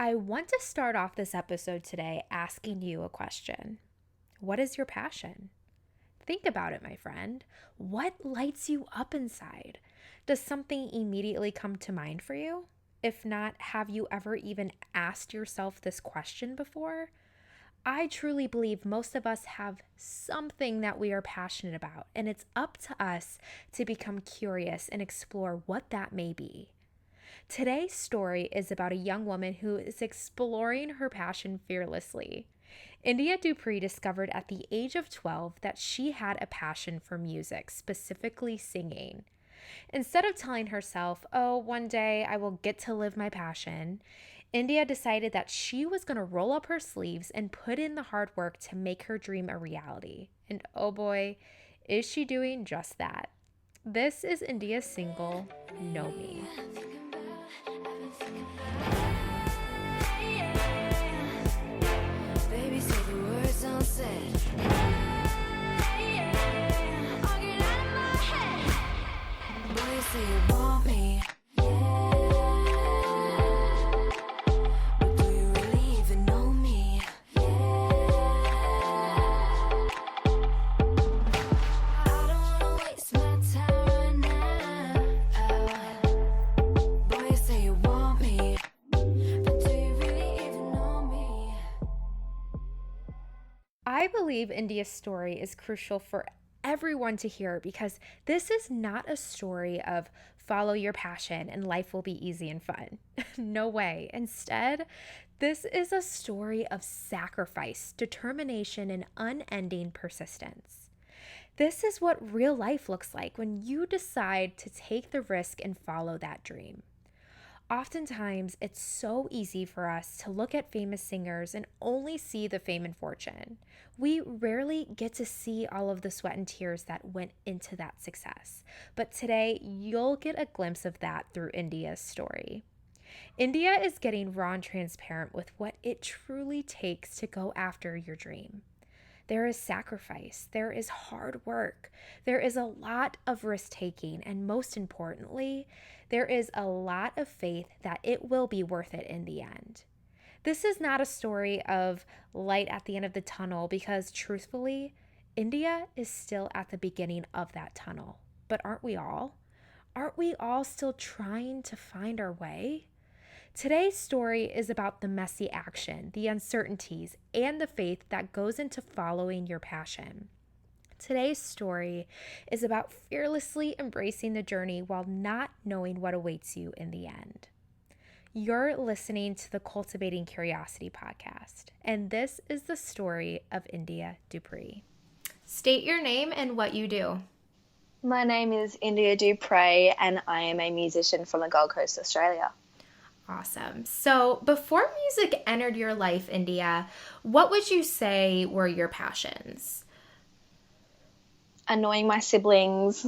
I want to start off this episode today asking you a question. What is your passion? Think about it, my friend. What lights you up inside? Does something immediately come to mind for you? If not, have you ever even asked yourself this question before? I truly believe most of us have something that we are passionate about, and it's up to us to become curious and explore what that may be. Today's story is about a young woman who is exploring her passion fearlessly. India Dupriez discovered at the age of 12 that she had a passion for music, specifically singing. Instead of telling herself, oh, one day I will get to live my passion, India decided that she was going to roll up her sleeves and put in the hard work to make her dream a reality. And oh boy, is she doing just that. This is India's single, Know Me. Baby, say the words unsaid. I'll get out of my head. Boy, you say you want me. But do you really even know me? I don't wanna waste my time right now. Boy, you say you want me. But do you really even know me? I believe India's story is crucial for everyone to hear because this is not a story of follow your passion and life will be easy and fun. No way. Instead, this is a story of sacrifice, determination, and unending persistence. This is what real life looks like when you decide to take the risk and follow that dream. Oftentimes, it's so easy for us to look at famous singers and only see the fame and fortune. We rarely get to see all of the sweat and tears that went into that success. But today, you'll get a glimpse of that through India's story. India is getting raw and transparent with what it truly takes to go after your dream. There is sacrifice, there is hard work, there is a lot of risk taking, and most importantly, there is a lot of faith that it will be worth it in the end. This is not a story of light at the end of the tunnel because truthfully, India is still at the beginning of that tunnel. But aren't we all? Aren't we all still trying to find our way? Today's story is about the messy action, the uncertainties, and the faith that goes into following your passion. Today's story is about fearlessly embracing the journey while not knowing what awaits you in the end. You're listening to the Cultivating Curiosity podcast, and this is the story of India Dupriez. State your name and what you do. My name is India Dupriez, and I am a musician from the Gold Coast, Australia. Awesome. So before music entered your life, India, what would you say were your passions? Annoying my siblings,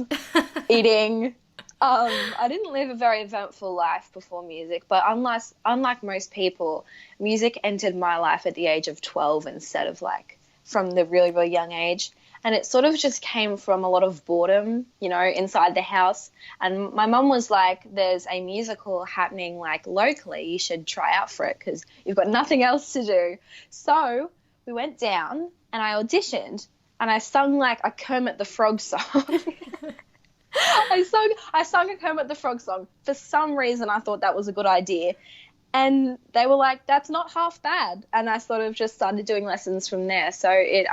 eating. I didn't live a very eventful life before music, but unlike most people, music entered my life at the age of 12 instead of from the really, really young age. And it sort of just came from a lot of boredom, inside the house. And my mum was like, there's a musical happening locally. You should try out for it because you've got nothing else to do. So we went down and I auditioned and I sung a Kermit the Frog song. I sung a Kermit the Frog song. For some reason, I thought that was a good idea. And they were like, that's not half bad. And I sort of just started doing lessons from there. So it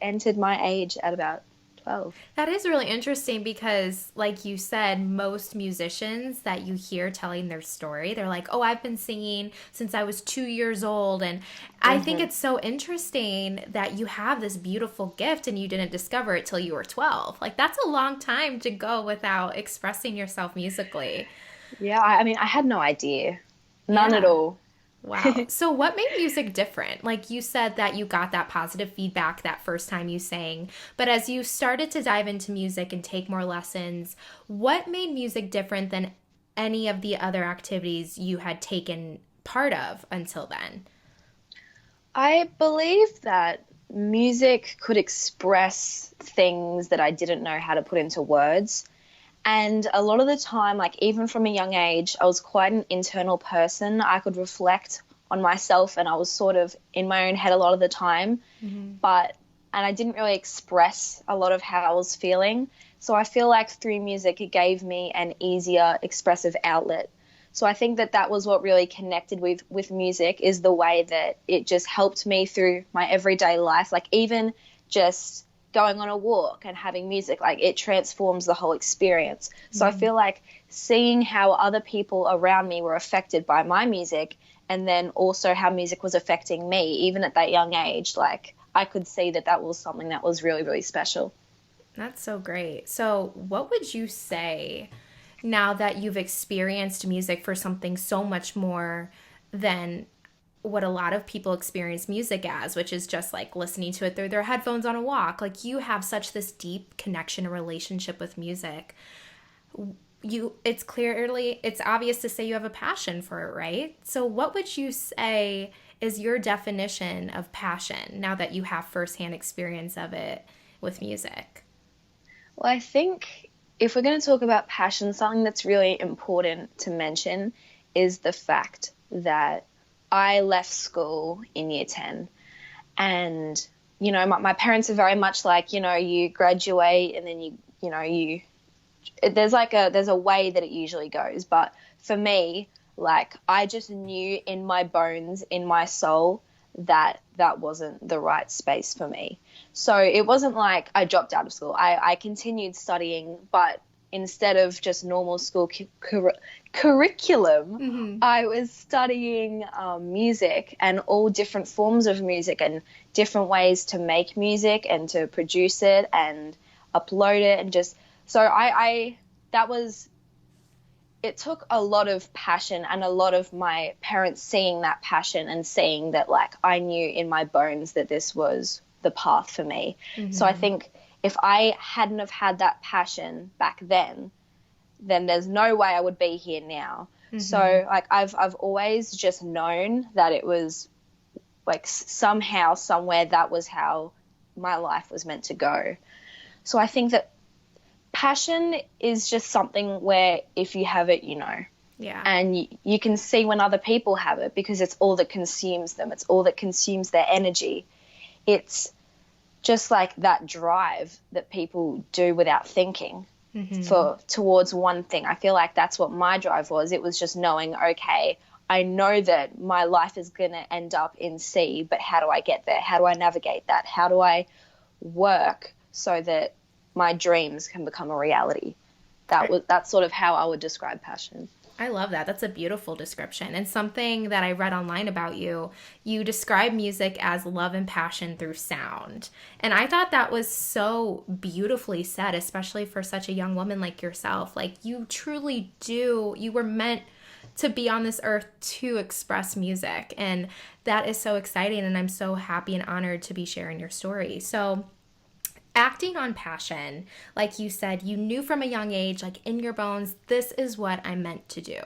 entered my age at about 12. That is really interesting because, like you said, most musicians that you hear telling their story, they're like, oh, I've been singing since I was 2 years old. And I think it's so interesting that you have this beautiful gift and you didn't discover it till you were 12. That's a long time to go without expressing yourself musically. Yeah, I mean, I had no idea. None at all. Wow. So what made music different? You said that you got that positive feedback that first time you sang, but as you started to dive into music and take more lessons, what made music different than any of the other activities you had taken part of until then? I believe that music could express things that I didn't know how to put into words. And a lot of the time, like even from a young age, I was quite an internal person. I could reflect on myself and I was sort of in my own head a lot of the time. And I didn't really express a lot of how I was feeling. So I feel like through music, it gave me an easier expressive outlet. So I think that that was what really connected with music, is the way that it just helped me through my everyday life. Like even just going on a walk and having music, like it transforms the whole experience. So I feel like seeing how other people around me were affected by my music, and then also how music was affecting me, even at that young age, like I could see that that was something that was really, really special. That's so great. So, what would you say now that you've experienced music for something so much more than what a lot of people experience music as, which is just like listening to it through their headphones on a walk? Like you have such this deep connection and relationship with music. It's obvious to say you have a passion for it, right? So what would you say is your definition of passion now that you have firsthand experience of it with music? Well, I think if we're going to talk about passion, something that's really important to mention is the fact that I left school in year 10 and, you know, my parents are very much like, you know, you graduate and then there's a way that it usually goes. But for me, like I just knew in my bones, in my soul, that that wasn't the right space for me. So it wasn't like I dropped out of school. I continued studying, but instead of just normal school curriculum, I was studying music and all different forms of music and different ways to make music and to produce it and upload it. And just so it took a lot of passion and a lot of my parents seeing that passion and seeing that, like, I knew in my bones that this was the path for me. So I think if I hadn't have had that passion back then there's no way I would be here now. So like I've always just known that it was like somehow, somewhere, that was how my life was meant to go. So I think that passion is just something where if you have it, you know. Yeah. And you can see when other people have it, because it's all that consumes them. It's all that consumes their energy. It's just like that drive that people do without thinking towards one thing. I feel like that's what my drive was. It was just knowing, okay, I know that my life is going to end up in C, but how do I get there? How do I navigate that? How do I work so that my dreams can become a reality? That's sort of how I would describe passion. I love that. That's a beautiful description. And something that I read online about you, you describe music as love and passion through sound. And I thought that was so beautifully said, especially for such a young woman like yourself. Like you truly do, you were meant to be on this earth to express music. And that is so exciting. And I'm so happy and honored to be sharing your story. So acting on passion, like you said, you knew from a young age, like in your bones, this is what I'm meant to do.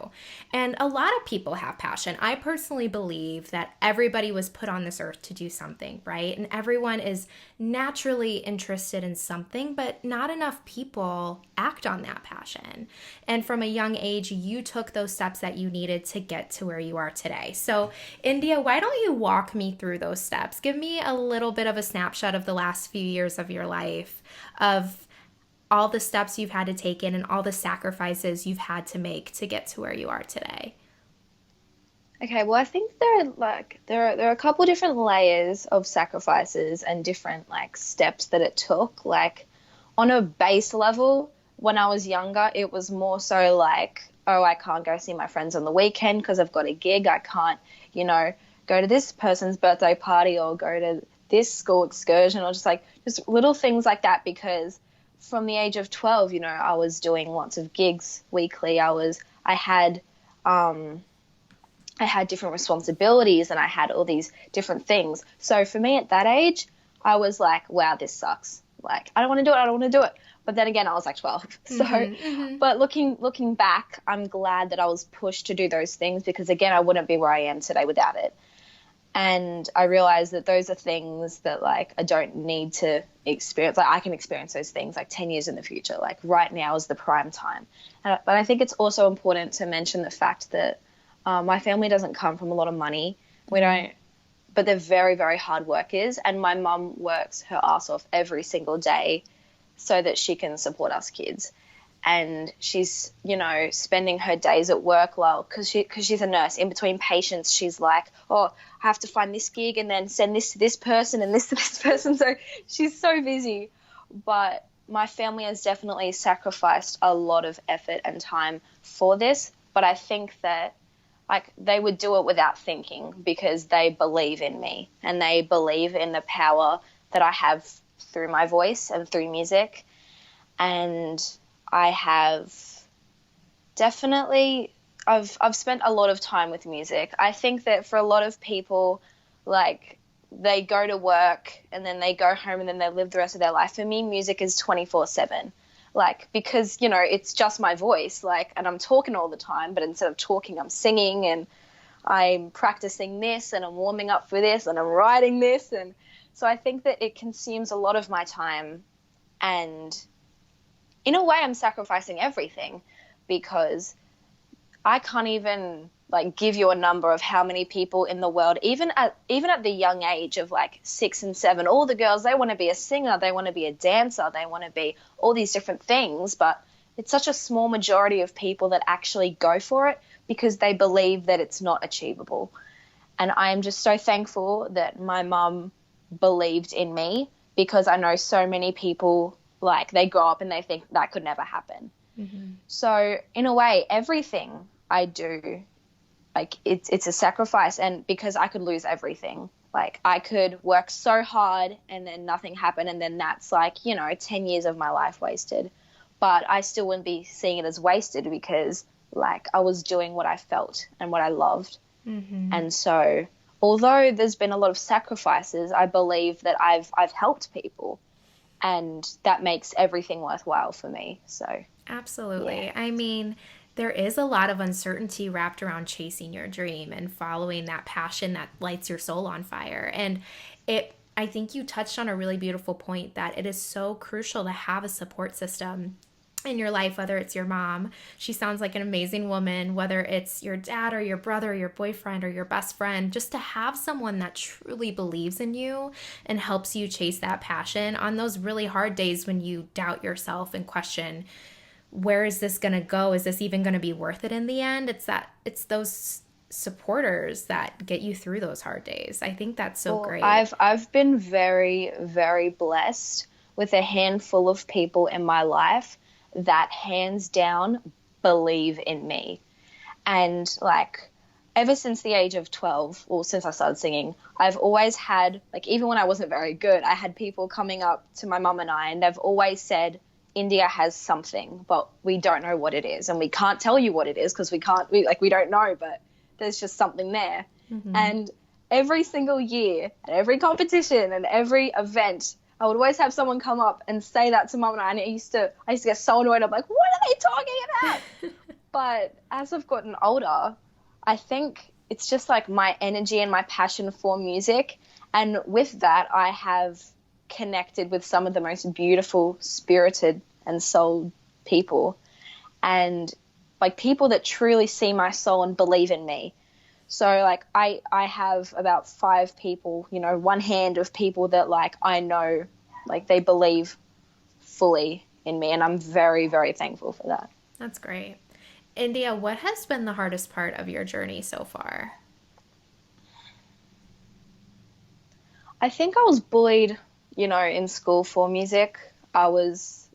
And a lot of people have passion. I personally believe that everybody was put on this earth to do something, right? And everyone is naturally interested in something, but not enough people act on that passion. And from a young age, you took those steps that you needed to get to where you are today. So, India, why don't you walk me through those steps? Give me a little bit of a snapshot of the last few years of your life, of all the steps you've had to take in and all the sacrifices you've had to make to get to where you are today. Okay, well, I think there are a couple different layers of sacrifices and different like steps that it took. Like on a base level, when I was younger, it was more so like, oh, I can't go see my friends on the weekend because I've got a gig. I can't, you know, go to this person's birthday party or go to this school excursion, or just little things like that, because from the age of 12, you know, I was doing lots of gigs weekly. I had different responsibilities and I had all these different things. So for me at that age, I was like, wow, this sucks. Like, I don't want to do it. But then again, I was like 12. So, but looking back, I'm glad that I was pushed to do those things, because again, I wouldn't be where I am today without it. And I realized that those are things that like I don't need to experience. Like I can experience those things like 10 years in the future. Like right now is the prime time. But I think it's also important to mention the fact that my family doesn't come from a lot of money. We don't, but they're very, very hard workers. And my mum works her ass off every single day so that she can support us kids. And she's, you know, spending her days at work because she's a nurse. In between patients, she's like, oh, I have to find this gig and then send this to this person and this to this person. So she's so busy. But my family has definitely sacrificed a lot of effort and time for this. But I think that like they would do it without thinking because they believe in me and they believe in the power that I have through my voice and through music. And I have definitely, I've spent a lot of time with music. I think that for a lot of people, like they go to work and then they go home and then they live the rest of their life. For me, music is 24/7. Like, because, you know, it's just my voice, like, and I'm talking all the time, but instead of talking, I'm singing and I'm practicing this and I'm warming up for this and I'm writing this. And so I think that it consumes a lot of my time, and in a way I'm sacrificing everything because I can't even like give you a number of how many people in the world, even at the young age of like 6 and 7, all the girls, they want to be a singer, they want to be a dancer, they want to be all these different things, but it's such a small majority of people that actually go for it because they believe that it's not achievable. And I am just so thankful that my mum believed in me, because I know so many people, like, they grow up and they think that could never happen. Mm-hmm. So in a way, everything I do, like, it's a sacrifice, and because I could lose everything. Like, I could work so hard and then nothing happened, and then that's like, you know, 10 years of my life wasted. But I still wouldn't be seeing it as wasted because, like, I was doing what I felt and what I loved. Mm-hmm. And so although there's been a lot of sacrifices, I believe that I've helped people, and that makes everything worthwhile for me. So absolutely. Yeah. I mean, there is a lot of uncertainty wrapped around chasing your dream and following that passion that lights your soul on fire. And I think you touched on a really beautiful point, that it is so crucial to have a support system in your life, whether it's your mom. She sounds like an amazing woman, whether it's your dad or your brother or your boyfriend or your best friend, just to have someone that truly believes in you and helps you chase that passion on those really hard days when you doubt yourself and question, where is this going to go? Is this even going to be worth it in the end? It's those supporters that get you through those hard days. I think that's so great. I've been very, very blessed with a handful of people in my life that hands down believe in me. And like, ever since the age of 12, or since I started singing, I've always had, like, even when I wasn't very good, I had people coming up to my mum and I, and they've always said, India has something, but we don't know what it is, and we can't tell you what it is because we don't know, but there's just something there. Mm-hmm. And every single year, at every competition and every event, I would always have someone come up and say that to mum and I used to get so annoyed. I'm like, what are they talking about? But as I've gotten older, I think it's just like my energy and my passion for music, and with that I have connected with some of the most beautiful, spirited and soul people, and like people that truly see my soul and believe in me. So like I have about 5 people, you know, one hand of people that like I know, like they believe fully in me, and I'm very, very thankful for that. That's great. India, what has been the hardest part of your journey so far? I think I was bullied, you know, in school for music. Because,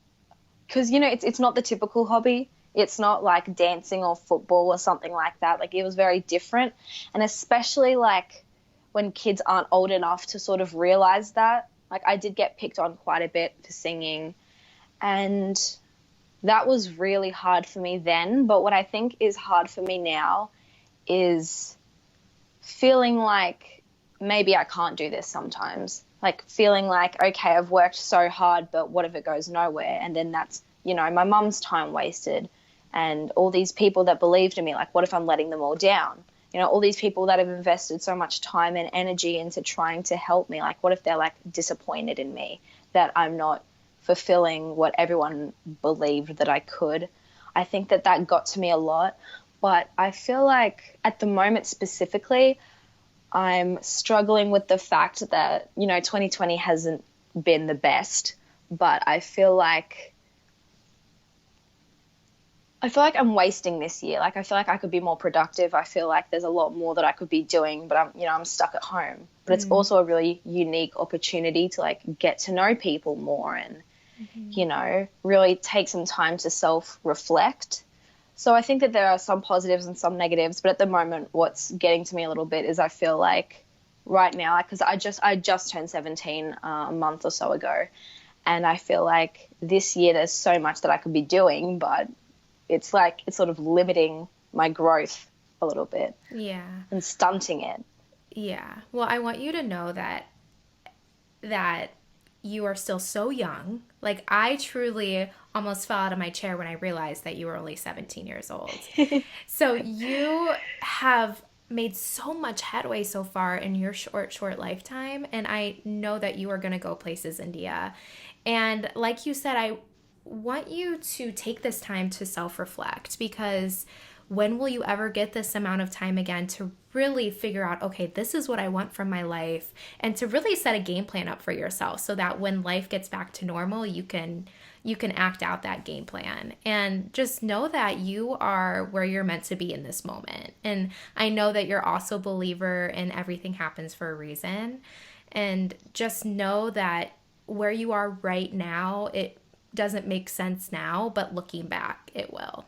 you know, it's not the typical hobby. It's not like dancing or football or something like that. Like, it was very different. And especially like when kids aren't old enough to sort of realize that. Like, I did get picked on quite a bit for singing, and that was really hard for me then. But what I think is hard for me now is feeling like maybe I can't do this sometimes. Like, feeling like, okay, I've worked so hard, but what if it goes nowhere? And then that's, you know, my mum's time wasted, and all these people that believed in me, like, what if I'm letting them all down? all these people that have invested so much time and energy into trying to help me, like, what if they're like disappointed in me that I'm not fulfilling what everyone believed that I could? I think that got to me a lot. But I feel like at the moment specifically, I'm struggling with the fact that, 2020 hasn't been the best, but I feel like I'm wasting this year. Like, I feel like I could be more productive. I feel like there's a lot more that I could be doing, but I'm stuck at home. But it's also a really unique opportunity to like get to know people more and, really take some time to self-reflect. So I think that there are some positives and some negatives, but at the moment, what's getting to me a little bit is I feel like right now, because I just turned 17 a month or so ago, and I feel like this year there's so much that I could be doing, but it's sort of limiting my growth a little bit. Yeah. And stunting it. Yeah. Well, I want you to know that you are still so young. Like, I truly almost fell out of my chair when I realized that you were only 17 years old. So you have made so much headway so far in your short lifetime. And I know that you are going to go places, India. And like you said, I want you to take this time to self-reflect, because when will you ever get this amount of time again to really figure out, okay, this is what I want from my life, and to really set a game plan up for yourself so that when life gets back to normal, you can act out that game plan. And just know that you are where you're meant to be in this moment. And I know that you're also a believer in everything happens for a reason. And just know that where you are right now, it doesn't make sense now, but looking back, it will.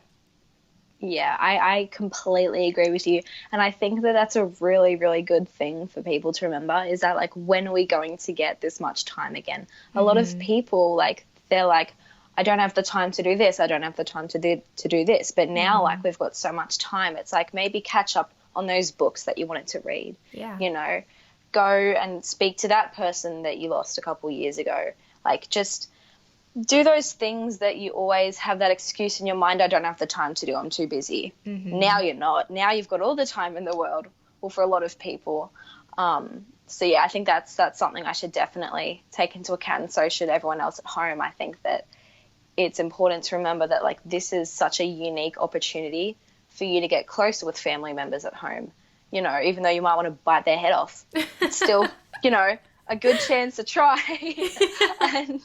Yeah, I completely agree with you. And I think that that's a really, really good thing for people to remember, is that, like, when are we going to get this much time again? A lot of people, like, they're like, I don't have the time to do this. I don't have the time to do this. But now, like, we've got so much time. It's like, maybe catch up on those books that you wanted to read. Yeah. Go and speak to that person that you lost a couple years ago. Like, just do those things that you always have that excuse in your mind, I don't have the time to do, I'm too busy. Now you're not. Now you've got all the time in the world, well, for a lot of people. So, yeah, I think that's something I should definitely take into account, and so should everyone else at home. I think that it's important to remember that, like, this is such a unique opportunity for you to get closer with family members at home. Even though you might want to bite their head off, it's still, a good chance to try. And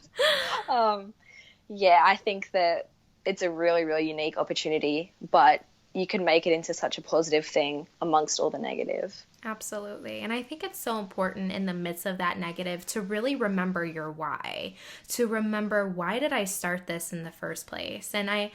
I think that it's a really, really unique opportunity, but you can make it into such a positive thing amongst all the negative. Absolutely. And I think it's so important in the midst of that negative to really remember your why, to remember, why did I start this in the first place? And I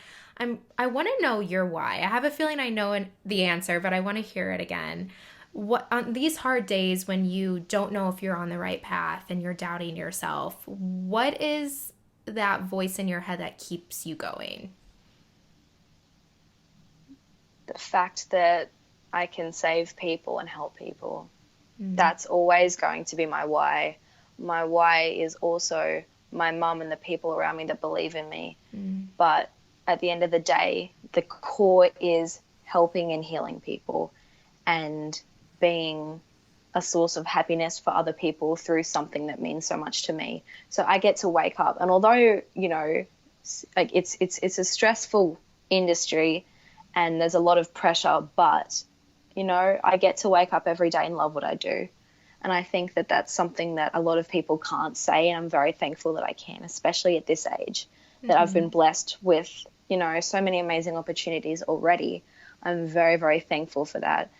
want to know your why. I have a feeling I know the answer, but I want to hear it again. What, on these hard days when you don't know if you're on the right path and you're doubting yourself, what is that voice in your head that keeps you going? The fact that I can save people and help people. That's always going to be my why. My why is also my mum and the people around me that believe in me. But at the end of the day, the core is helping and healing people and being a source of happiness for other people through something that means so much to me. So I get to wake up, and although, like, it's a stressful industry and there's a lot of pressure, but, I get to wake up every day and love what I do. And I think that that's something that a lot of people can't say, and I'm very thankful that I can, especially at this age, that I've been blessed with, so many amazing opportunities already. I'm very, very thankful for that.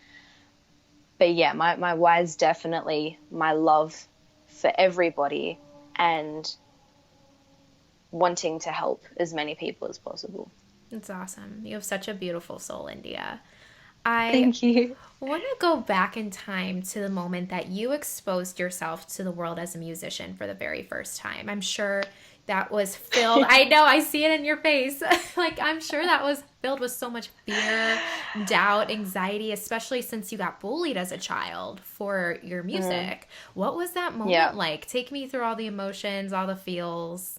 But yeah, my why is definitely my love for everybody and wanting to help as many people as possible. It's awesome. You have such a beautiful soul, India. Thank you. I want to go back in time to the moment that you exposed yourself to the world as a musician for the very first time. I'm sure that was filled. I know, I see it in your face. Like, I'm sure that was filled with so much fear, doubt, anxiety, especially since you got bullied as a child for your music. What was that moment like? Take me through all the emotions, all the feels.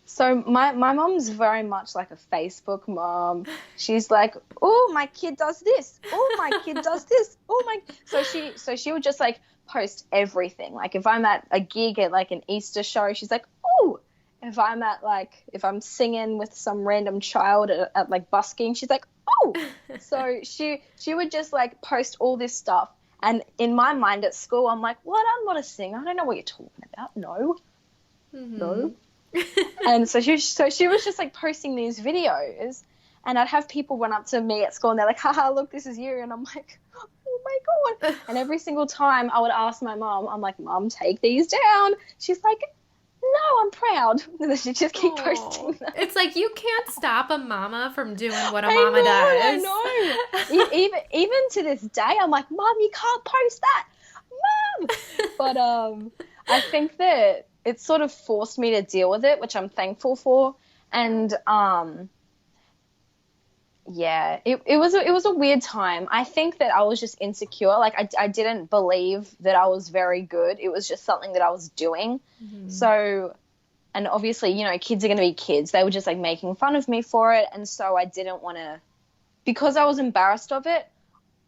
So my mom's very much like a Facebook mom. She's like, "Oh, my kid does this. Oh, my kid does this. Oh my." So she would just like post everything. Like if I'm at a gig at like an Easter show, she's like, "Oh." If I'm singing with some random child at like busking, she's like, "Oh." So she would just like post all this stuff. And in my mind at school, I'm like, "What? I'm not a singer. I don't know what you're talking about. No, no." And so she was just like posting these videos, and I'd have people run up to me at school and they're like, "Haha, look, this is you." And I'm like, "Oh my God." And every single time I would ask my mom, I'm like, "Mom, take these down." She's like, "No, I'm proud." And then she just keep posting them. It's like you can't stop a mama from doing what a I mama know, does. I know. Even to this day, I'm like, "Mom, you can't post that, Mom." But I think that it sort of forced me to deal with it, which I'm thankful for. And yeah, it was a weird time. I think that I was just insecure. Like I didn't believe that I was very good. It was just something that I was doing. So, and obviously, you know, kids are going to be kids. They were just like making fun of me for it. And so I didn't want to, because I was embarrassed of it,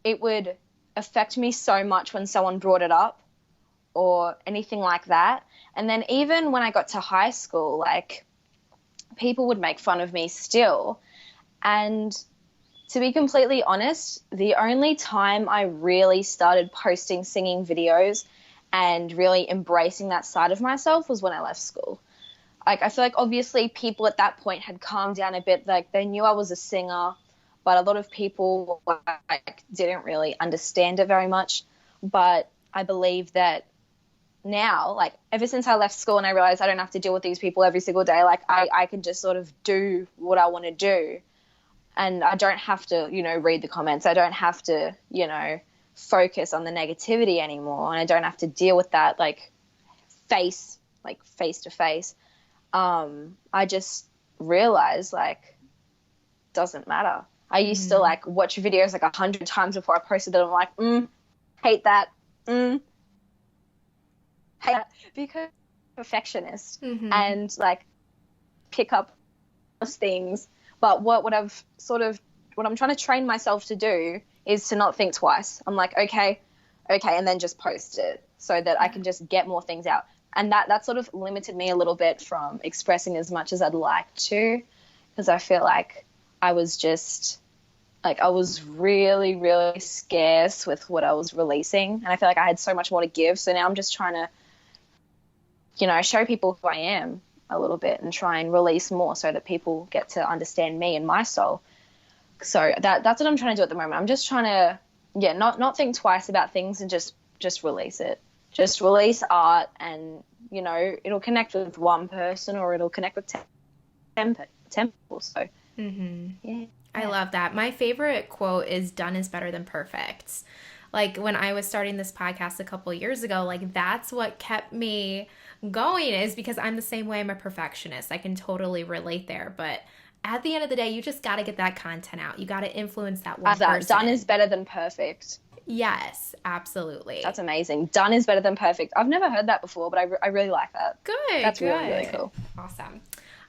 it would affect me so much when someone brought it up or anything like that. And then even when I got to high school, like people would make fun of me still. And to be completely honest, the only time I really started posting singing videos and really embracing that side of myself was when I left school. Like, I feel like obviously people at that point had calmed down a bit. Like, they knew I was a singer, but a lot of people like didn't really understand it very much. But I believe that now, like ever since I left school and I realized I don't have to deal with these people every single day, like I can just sort of do what I want to do. And I don't have to, you know, read the comments. I don't have to, you know, focus on the negativity anymore. And I don't have to deal with that like face to face. I just realized like doesn't matter. I used to like watch videos like 100 times before I posted them. I'm like, hate that. Hate that. Because I'm a perfectionist and like pick up those things. But what I'm trying to train myself to do is to not think twice. I'm like, okay, and then just post it so that I can just get more things out. And that sort of limited me a little bit from expressing as much as I'd like to, because I feel like I was just like I was really, really scarce with what I was releasing. And I feel like I had so much more to give. So now I'm just trying to, you know, show people who I am a little bit and try and release more so that people get to understand me and my soul. So that's what I'm trying to do at the moment. I'm just trying to, not think twice about things and just release it. Just release art and, you know, it'll connect with one person or it'll connect with 10 people. So, yeah. I love that. My favorite quote is done is better than perfect. Like when I was starting this podcast a couple of years ago, like that's what kept me going is because I'm the same way. I'm a perfectionist. I can totally relate there. But at the end of the day, you just got to get that content out. You got to influence that one person. Done is better than perfect. Yes, absolutely. That's amazing. Done is better than perfect. I've never heard that before, but I really like that. Good. That's really, really cool. Awesome.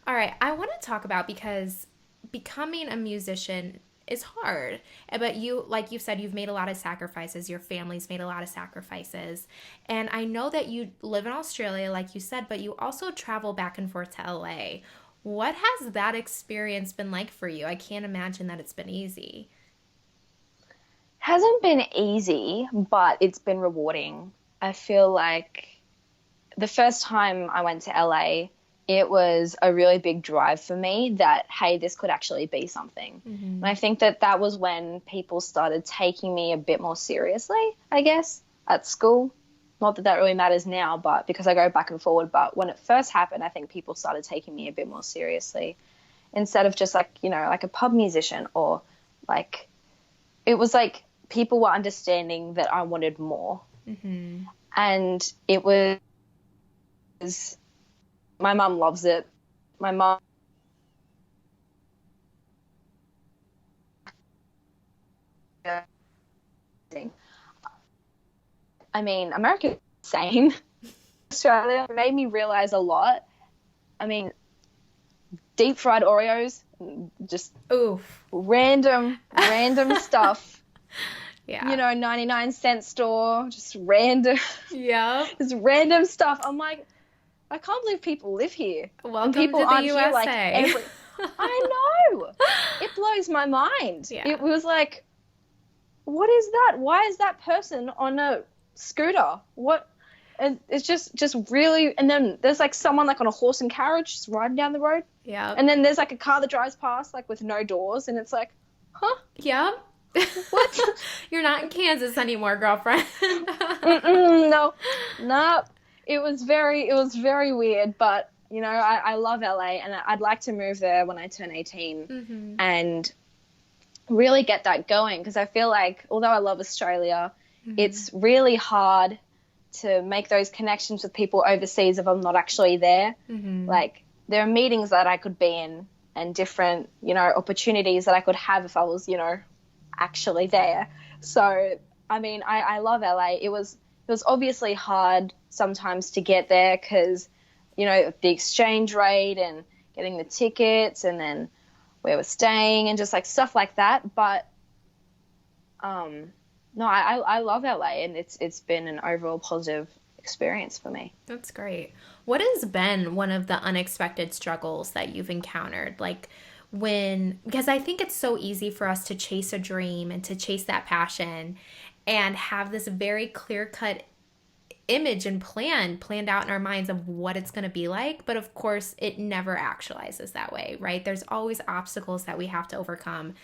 All right. I want to talk about because becoming a musician is hard. But you, like you've said, you've made a lot of sacrifices. Your family's made a lot of sacrifices. And I know that you live in Australia, like you said, but you also travel back and forth to LA. What has that experience been like for you? I can't imagine that it's been easy. Hasn't been easy, but it's been rewarding. I feel like the first time I went to LA, it was a really big drive for me that, hey, this could actually be something. And I think that was when people started taking me a bit more seriously, I guess, at school. Not that really matters now, but because I go back and forward. But when it first happened, I think people started taking me a bit more seriously instead of just like, you know, like a pub musician or like, it was like people were understanding that I wanted more. And it was, my mum loves it. My mum, I mean, America's insane. Australia made me realize a lot. I mean, deep fried Oreos, just Oof. random stuff. Yeah. You know, 99-cent store, just random, Yep. just random stuff. I'm like, I can't believe people live here. And Welcome people to the aren't here like USA. I know. It blows my mind. Yeah. It was like, what is that? Why is that person on a scooter? What? And it's just really, and then there's like someone like on a horse and carriage just riding down the road. Yep. And then there's like a car that drives past like with no doors, and it's like, huh? Yep. What? You're not in Kansas anymore, girlfriend. No. It was very weird, but you know, I love LA, and I'd like to move there when I turn 18 and really get that going, because I feel like although I love Australia, it's really hard to make those connections with people overseas if I'm not actually there. Like, there are meetings that I could be in and different, you know, opportunities that I could have if I was, you know, actually there. So, I mean, I love LA. It was obviously hard sometimes to get there because, you know, the exchange rate and getting the tickets and then where we're staying and just like stuff like that. But no, I love LA, and it's been an overall positive experience for me. That's great. What has been one of the unexpected struggles that you've encountered? Like because I think it's so easy for us to chase a dream and to chase that passion and have this very clear-cut image and planned out in our minds of what it's going to be like. But of course, it never actualizes that way, right? There's always obstacles that we have to overcome.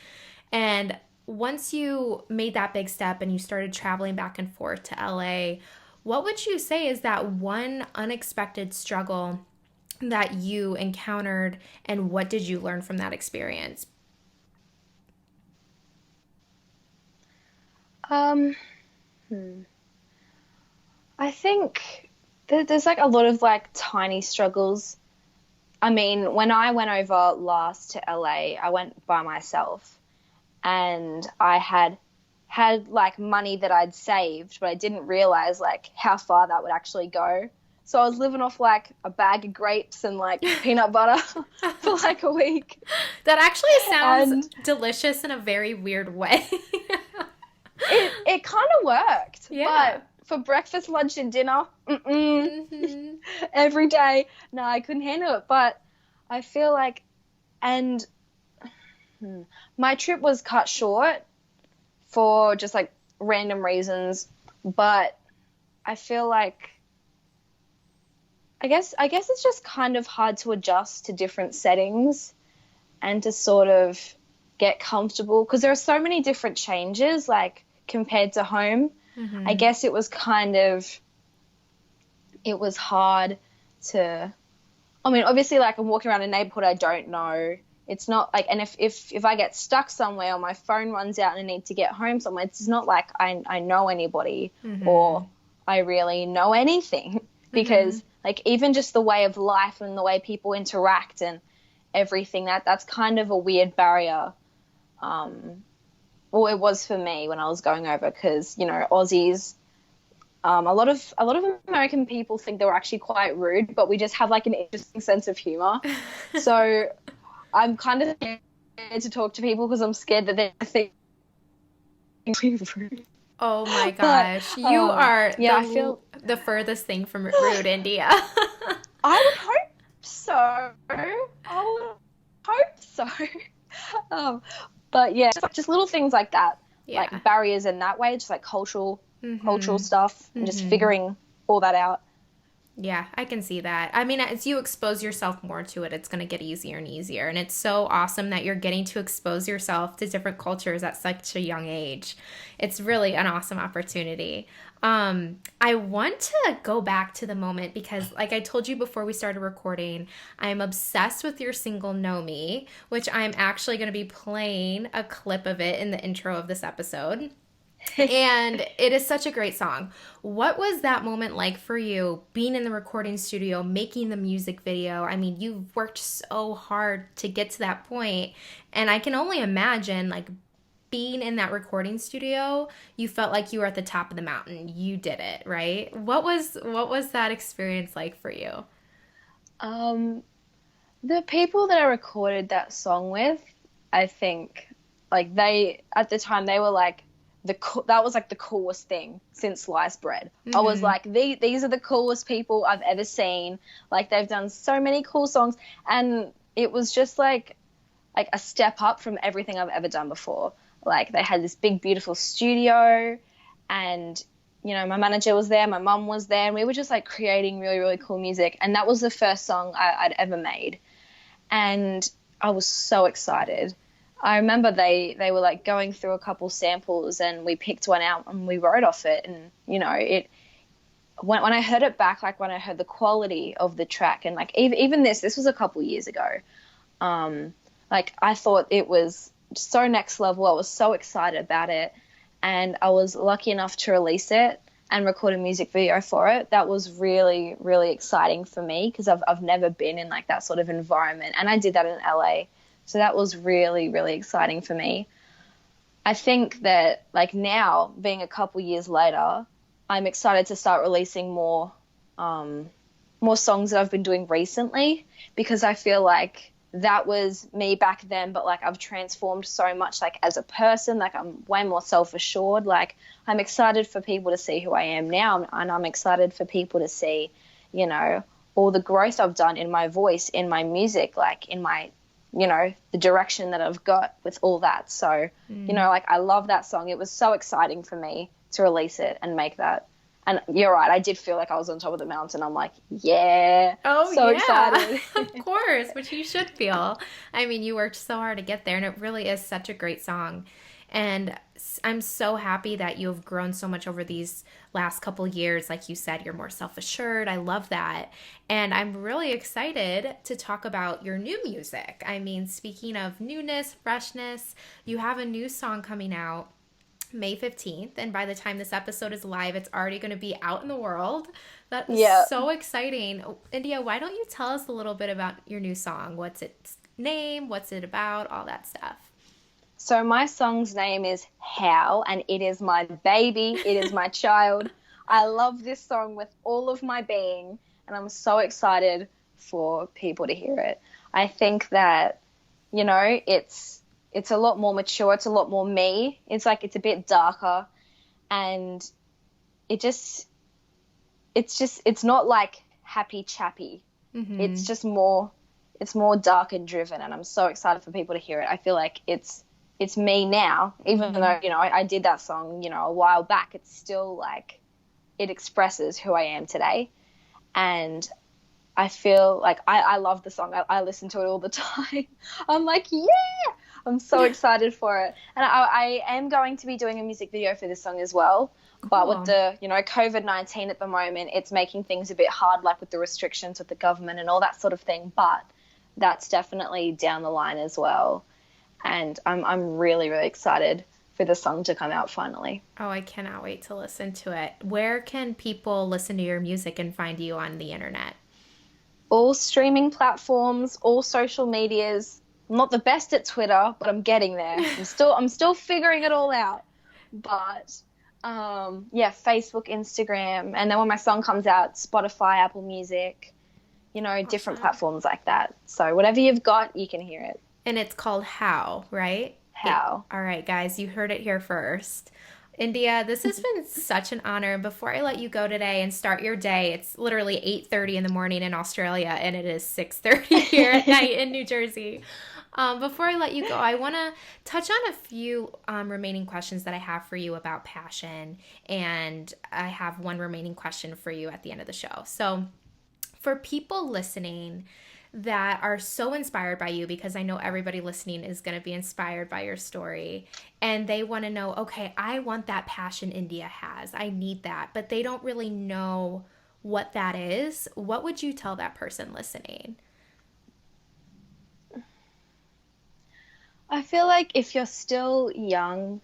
And once you made that big step and you started traveling back and forth to LA, what would you say is that one unexpected struggle that you encountered, and what did you learn from that experience? I think there's like a lot of like tiny struggles. I mean, when I went over last to LA, I went by myself, and I had like money that I'd saved, but I didn't realize like how far that would actually go. So I was living off like a bag of grapes and like peanut butter for like a week. That actually sounds delicious in a very weird way. It kind of worked. Yeah. But for breakfast, lunch, and dinner, every day, no, I couldn't handle it. But I feel like, and my trip was cut short for just like random reasons, but I feel like, I guess it's just kind of hard to adjust to different settings and to sort of get comfortable, because there are so many different changes like compared to home. I guess it was hard to, I mean, obviously like I'm walking around a neighborhood I don't know. It's not like, and if I get stuck somewhere or my phone runs out and I need to get home somewhere, it's not like I know anybody or I really know anything, because like even just the way of life and the way people interact and everything, that's kind of a weird barrier. Well, it was for me when I was going over, because, you know, Aussies, a lot of American people think they were actually quite rude, but we just have like an interesting sense of humor. So I'm kind of scared to talk to people because I'm scared that they think we're rude. Oh my gosh. You are I feel the furthest thing from rude, India. I would hope so. I would hope so. But yeah, just little things like that, like barriers in that way, just like cultural stuff, and just figuring all that out. Yeah, I can see that. I mean, as you expose yourself more to it, it's going to get easier and easier. And it's so awesome that you're getting to expose yourself to different cultures at such a young age. It's really an awesome opportunity. I want to go back to the moment because, like I told you before we started recording, I'm obsessed with your single Know Me, which I'm actually going to be playing a clip of it in the intro of this episode. And it is such a great song. What was that moment like for you, being in the recording studio, making the music video? I mean, you've worked so hard to get to that point, and I can only imagine, like, being in that recording studio, you felt like you were at the top of the mountain. You did it, right? What was that experience like for you? The people that I recorded that song with, I think, like they at the time they were like that was like the coolest thing since sliced bread. I was like, these are the coolest people I've ever seen. Like they've done so many cool songs, and it was just like a step up from everything I've ever done before. Like they had this big beautiful studio, and my manager was there, my mum was there, and we were just like creating really, really cool music. And that was the first song I'd ever made. And I was so excited. I remember they were like going through a couple samples, and we picked one out and we wrote off it. And it when I heard it back, like when I heard the quality of the track, and like even this was a couple years ago, like I thought it was so next level. I was so excited about it, and I was lucky enough to release it and record a music video for it. That was really, really exciting for me because I've never been in like that sort of environment, and I did that in LA. So that was really, really exciting for me. I think that like now, being a couple years later, I'm excited to start releasing more songs that I've been doing recently, because I feel like that was me back then, but like I've transformed so much, like as a person. Like I'm way more self-assured. Like I'm excited for people to see who I am now, and I'm excited for people to see, all the growth I've done in my voice, in my music, like in my, the direction that I've got with all that. So, like I love that song. It was so exciting for me to release it and make that. And you're right, I did feel like I was on top of the mountain. I'm like, yeah, so excited. Of course, which you should feel. I mean, you worked so hard to get there, and it really is such a great song. And I'm so happy that you have grown so much over these last couple years. Like you said, you're more self-assured. I love that. And I'm really excited to talk about your new music. I mean, speaking of newness, freshness, you have a new song coming out May 15th, and by the time this episode is live, it's already going to be out in the world. That's so exciting. India, why don't you tell us a little bit about your new song? What's its name? What's it about? All that stuff. So my song's name is How, and it is my baby. It is my child. I love this song with all of my being, and I'm so excited for people to hear it. I think that, it's a lot more mature. It's a lot more me. It's like, it's a bit darker, and it's not like happy chappy. Mm-hmm. It's more dark and driven, and I'm so excited for people to hear it. I feel like it's me now, even though, I did that song, a while back. It's still like, it expresses who I am today. And I feel like I love the song. I listen to it all the time. I'm like, yeah, I'm so excited for it. And I am going to be doing a music video for this song as well. Cool. But with the, COVID-19 at the moment, it's making things a bit hard, like with the restrictions with the government and all that sort of thing. But that's definitely down the line as well. And I'm really, really excited for the song to come out finally. Oh, I cannot wait to listen to it. Where can people listen to your music and find you on the internet? All streaming platforms, all social medias. I'm not the best at Twitter, but I'm getting there. I'm still figuring it all out. But Facebook, Instagram, and then when my song comes out, Spotify, Apple Music, different platforms like that. So whatever you've got, you can hear it. And it's called How, right? How. All right, guys, you heard it here first. India, this has been such an honor. Before I let you go today and start your day, it's literally 8:30 in the morning in Australia, and it is 6:30 here at night in New Jersey. Before I let you go, I want to touch on a few remaining questions that I have for you about passion, and I have one remaining question for you at the end of the show. So for people listening that are so inspired by you, because I know everybody listening is going to be inspired by your story, and they want to know, okay, I want that passion India has. I need that, but they don't really know what that is. What would you tell that person listening? I feel like if you're still young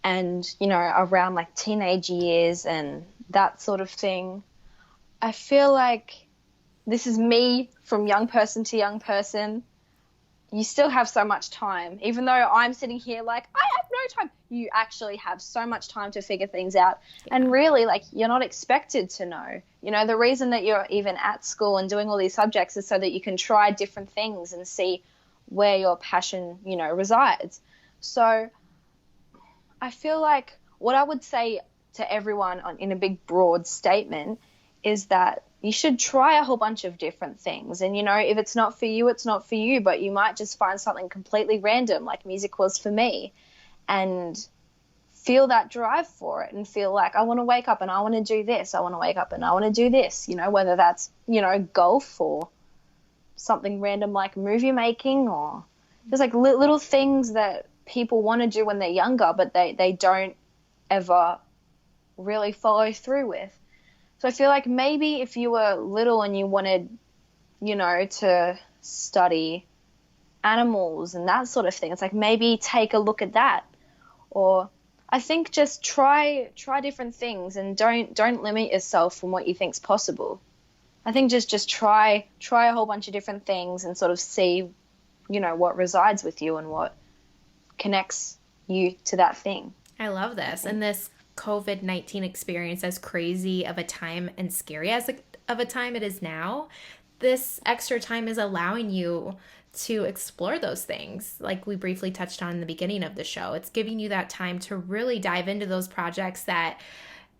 and, around like teenage years and that sort of thing, I feel like this is me from young person to young person. you still have so much time. Even though I'm sitting here like, I have no time, you actually have so much time to figure things out. Yeah. And really, like, you're not expected to know. You know, the reason that you're even at school and doing all these subjects is so that you can try different things and see where your passion, you know, resides. So I feel like what I would say to everyone in a big, broad statement is that you should try a whole bunch of different things. And, you know, if it's not for you, it's not for you, but you might just find something completely random like music was for me, and feel that drive for it and feel like I want to wake up and I want to do this. I want to wake up and I want to do this, you know, whether that's, you know, golf or something random like movie making, or just like little things that people want to do when they're younger, but they don't ever really follow through with. So I feel like maybe if you were little and you wanted, you know, to study animals and that sort of thing, it's like maybe take a look at that. Or I think just try different things and don't limit yourself from what you think's possible. I think just try a whole bunch of different things and sort of see, you know, what resides with you and what connects you to that thing. I love this. And this COVID-19 experience, as crazy of a time and scary of a time it is now, this extra time is allowing you to explore those things like we briefly touched on in the beginning of the show. It's giving you that time to really dive into those projects that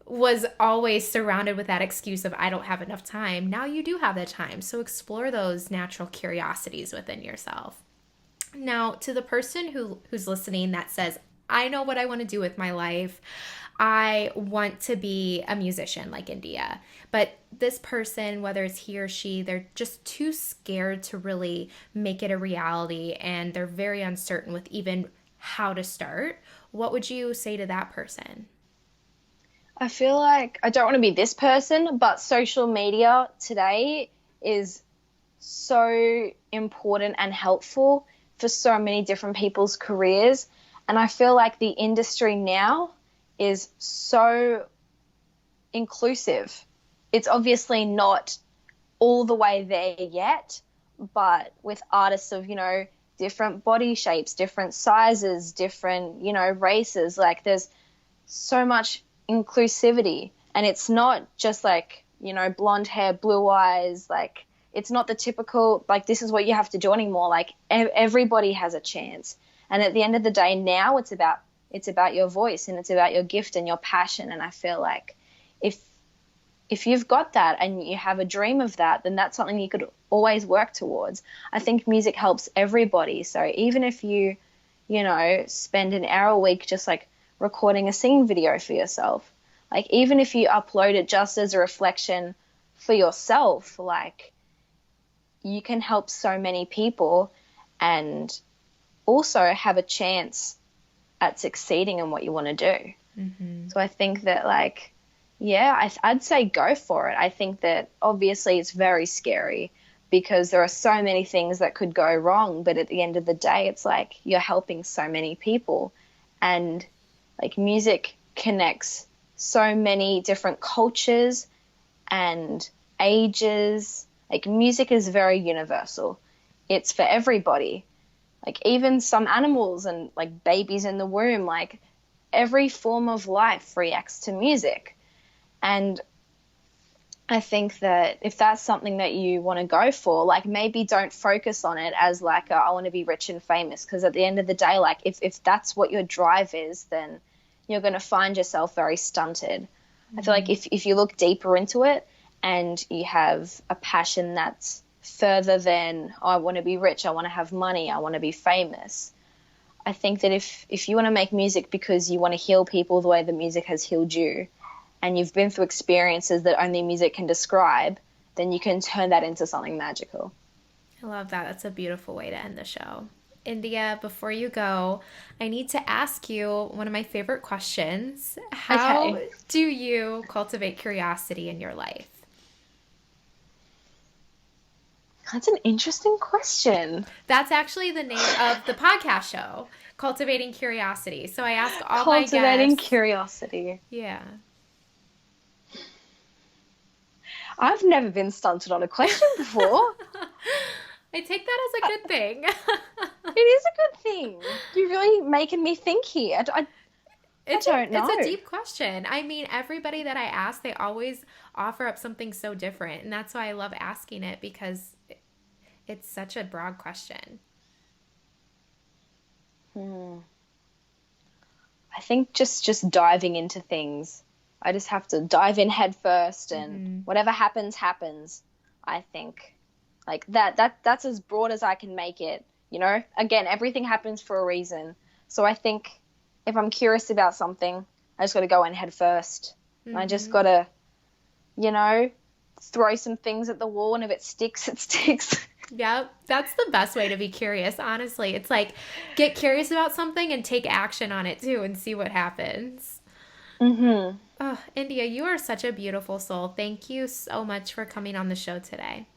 was always surrounded with that excuse of I don't have enough time. Now you do have that time. So explore those natural curiosities within yourself. Now, to the person who's listening that says, I know what I want to do with my life. I want to be a musician like India. But this person, whether it's he or she, they're just too scared to really make it a reality, and they're very uncertain with even how to start. What would you say to that person? I feel like I don't want to be this person, but social media today is so important and helpful for so many different people's careers. And I feel like the industry now is so inclusive. It's obviously not all the way there yet, but with artists of, you know, different body shapes, different sizes, different, you know, races, like there's so much inclusivity. And it's not just like, you know, blonde hair, blue eyes, like it's not the typical, like this is what you have to do anymore. Like everybody has a chance. And at the end of the day, now it's about your voice and it's about your gift and your passion. And I feel like if you've got that and you have a dream of that, then that's something you could always work towards. I think music helps everybody. So even if you know, spend an hour a week just like recording a singing video for yourself, like even if you upload it just as a reflection for yourself, like you can help so many people and also have a chance at succeeding in what you want to do. Mm-hmm. So I think that, like, yeah, I'd say go for it. I think that obviously it's very scary because there are so many things that could go wrong, but at the end of the day, it's like you're helping so many people, and like music connects so many different cultures and ages. Like music is very universal. It's for everybody. Like even some animals and like babies in the womb, like every form of life reacts to music. And I think that if that's something that you want to go for, like maybe don't focus on it as like I want to be rich and famous, because at the end of the day, like if that's what your drive is, then you're going to find yourself very stunted. Mm-hmm. I feel like if you look deeper into it and you have a passion that's further than, oh, I want to be rich, I want to have money, I want to be famous. I think that if you want to make music because you want to heal people the way the music has healed you, and you've been through experiences that only music can describe, then you can turn that into something magical. I love that. That's a beautiful way to end the show. India, before you go, I need to ask you one of my favorite questions. How do you cultivate curiosity in your life? That's an interesting question. That's actually the name of the podcast show, Cultivating Curiosity. So I ask all my guests. Cultivating Curiosity. Yeah. I've never been stunted on a question before. I take that as a good thing. It is a good thing. You're really making me think here. I don't It's a know. deep question. I mean, everybody that I ask, they always offer up something so different. And that's why I love asking it, because it's such a broad question. Hmm. I think just diving into things. I just have to dive in head first, and Mm-hmm. whatever happens, happens. I think like that's as broad as I can make it. You know, again, everything happens for a reason. So I think if I'm curious about something, I just got to go in head first. And I just Mm-hmm. got to, you know, throw some things at the wall, and if it sticks, it sticks. Yep. That's the best way to be curious, honestly. It's like get curious about something and take action on it too and see what happens. Mhm. Oh, India, you are such a beautiful soul. Thank you so much for coming on the show today.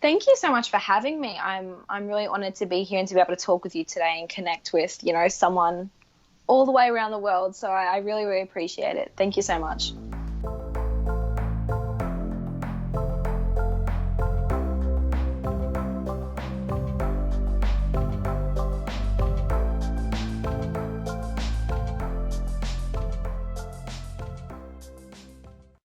Thank you so much for having me. I'm really honored to be here and to be able to talk with you today and connect with, you know, someone all the way around the world. So I really, really appreciate it. Thank you so much.